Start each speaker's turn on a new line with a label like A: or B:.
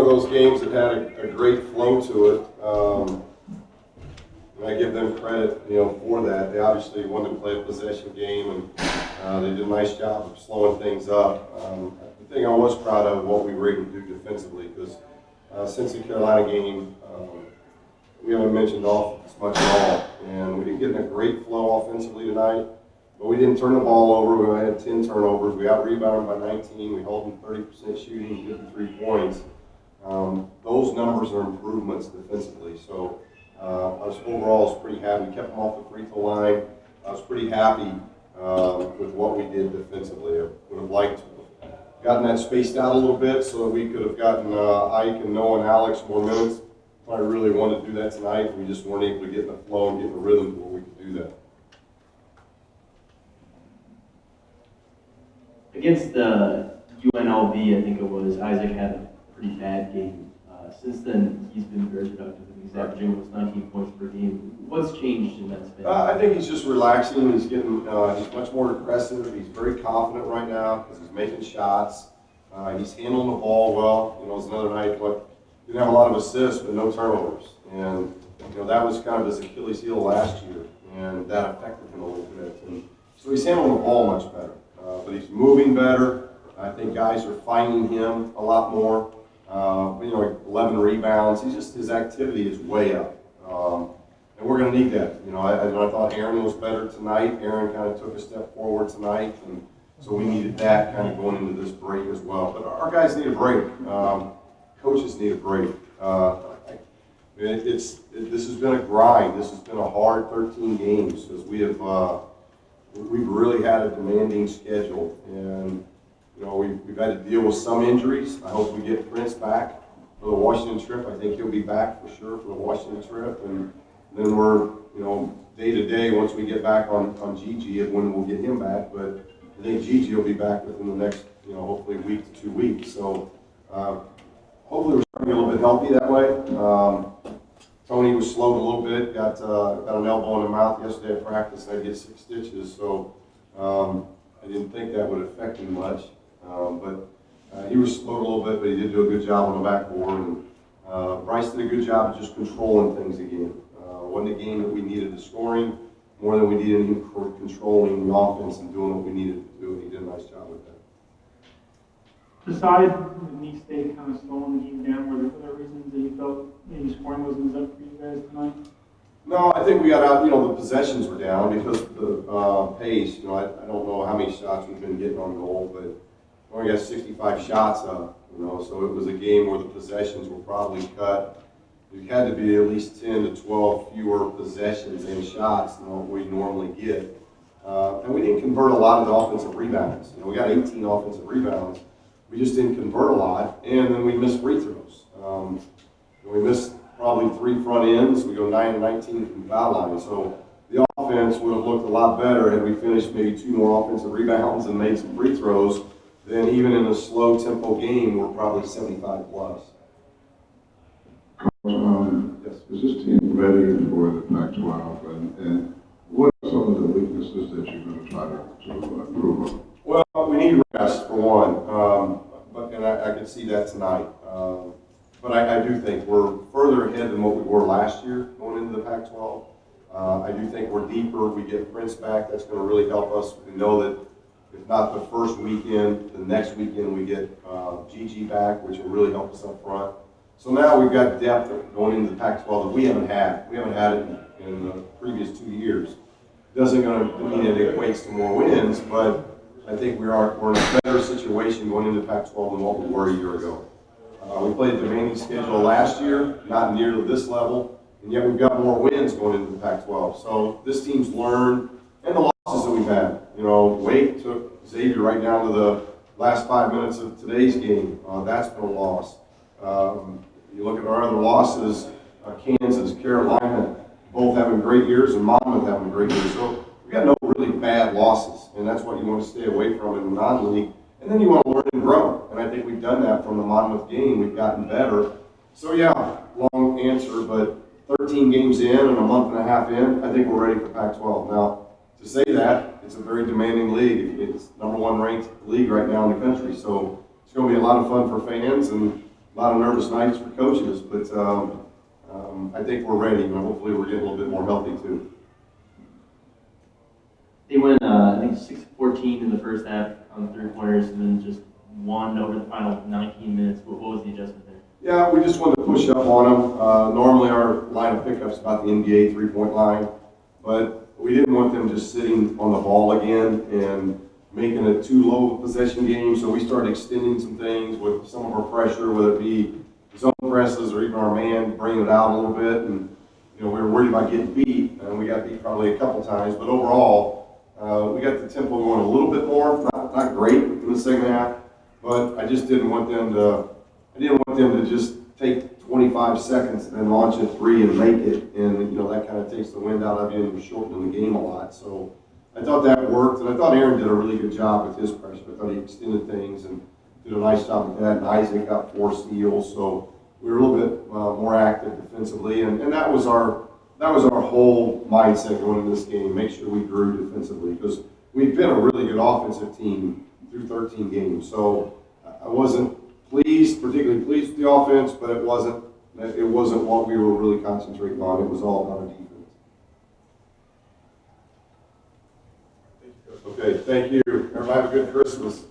A: of those games that had a great flow to it. And I give them credit, for that. They obviously wanted to play a possession game, and they did a nice job of slowing things up. The thing I was proud of what we were able to do defensively, because since the Carolina game, we haven't mentioned offense much at all, and we didn't get in a great flow offensively tonight. But we didn't turn the ball over. We had 10 turnovers. We out-rebounded by 19. We held them 30% shooting, 53 points. Those numbers are improvements defensively. So I was overall pretty happy. We kept them off the free throw line. I was pretty happy with what we did defensively. I would have liked to have gotten that spaced out a little bit so that we could have gotten Ike and Noah and Alex more minutes. I really wanted to do that tonight. We just weren't able to get in the flow and get in the rhythm to where we could do that.
B: Against the UNLV, I think it was, Isaac had a pretty bad game. Since then, he's been very productive. He's averaging almost 19 points per game. What's changed in that span?
A: I think he's just relaxing. He's getting, he's much more aggressive. He's very confident right now because he's making shots. He's handling the ball well. It was another night, but didn't have a lot of assists, but no turnovers. And that was kind of his Achilles heel last year, and that affected him a little bit. And so he's handling the ball much better. But he's moving better. I think guys are finding him a lot more. 11 rebounds. His activity is way up. And we're going to need that. I thought Aaron was better tonight. Aaron kind of took a step forward tonight. And so we needed that kind of going into this break as well. But our guys need a break. Coaches need a break. This has been a grind. This has been a hard 13 games because we've really had a demanding schedule, and we've had to deal with some injuries. I hope we get Prince back for the Washington trip. I think he'll be back for sure for the Washington trip, and then we're day to day once we get back on Gigi of when we'll get him back. But I think Gigi will be back within the next hopefully week to 2 weeks. So hopefully we're starting to get a little bit healthy that way. Tony was slowed a little bit, got an elbow in the mouth yesterday at practice, and I get 6 stitches, so I didn't think that would affect him much. But he was slowed a little bit, but he did do a good job on the backboard. And Bryce did a good job of just controlling things again. Wasn't a game that we needed the scoring, more than we needed him controlling the offense and doing what we needed to do, and he did a nice job with that.
C: Besides McNeese State kind of slowing the game down, were there other reasons that you felt maybe scoring wasn't up for you guys tonight?
A: No, I think we got out, the possessions were down because of the pace. I don't know how many shots we've been getting on goal, but we only got 65 shots up, so it was a game where the possessions were probably cut. It had to be at least 10 to 12 fewer possessions and shots than what we normally get. And we didn't convert a lot of the offensive rebounds. We got 18 offensive rebounds. We just didn't convert a lot, and then we missed free throws. We missed probably 3 front ends. We go 9 to 19 from foul line. So the offense would have looked a lot better had we finished maybe 2 more offensive rebounds and made some free throws. Then even in a slow tempo game, we're probably 75 plus.
D: Yes. Is this team ready for the Pac-12? And what are some of the weaknesses that you're going to try to improve on?
A: Well, we need rest for one, and I can see that tonight. But I do think we're further ahead than what we were last year going into the Pac-12. I do think we're deeper. We get Prince back. That's going to really help us. We know that if not the first weekend, the next weekend we get Gigi back, which will really help us up front. So now we've got depth going into the Pac-12 that we haven't had. We haven't had it in the previous 2 years. Doesn't going to mean it equates to more wins, but I think we're in a better situation going into Pac-12 than what we were a year ago. We played a demanding schedule last year, not near to this level, and yet we've got more wins going into the Pac-12. So this team's learned, and the losses that we've had. Wake took Xavier right down to the last 5 minutes of today's game. That's been a loss. You look at our other losses, Kansas, Carolina, both having great years, and Monmouth having great years. So we got no really bad losses, and that's what you want to stay away from in the non-league. And then you want to learn and grow, and I think we've done that from the Monmouth game. We've gotten better. So yeah, long answer, but 13 games in and a month and a half in, I think we're ready for Pac-12. Now, to say that, it's a very demanding league. It's #1 ranked league right now in the country, so it's going to be a lot of fun for fans, and a lot of nervous nights for coaches, but I think we're ready, and hopefully we're getting a little bit more healthy too.
B: They went, I think 6-14 in the first half on 3-pointers, and then just won over the final 19 minutes. What was the adjustment there?
A: Yeah, we just wanted to push up on them. Normally our line of pickup's about the NBA 3-point line, but we didn't want them just sitting on the ball again and making it too low of a possession game, so we started extending some things with some of our pressure, whether it be zone presses or even our man bringing it out a little bit. And we were worried about getting beat, and we got beat probably a couple times, but overall, we got the tempo going a little bit more. Not great in the second half, but I just didn't want them to just take 25 seconds and then launch a three and make it, and that kind of takes the wind out of you and shortening the game a lot. So I thought that worked, and I thought Aaron did a really good job with his pressure. I thought he extended things and did a nice job with that, and Isaac got 4 steals, so we were a little bit more active defensively, and that was our whole mindset going into this game. Make sure we grew defensively, because we've been a really good offensive team through 13 games. So I wasn't particularly pleased with the offense, but it wasn't what we were really concentrating on. It was all about our defense. Okay, thank you. Everybody have a good Christmas.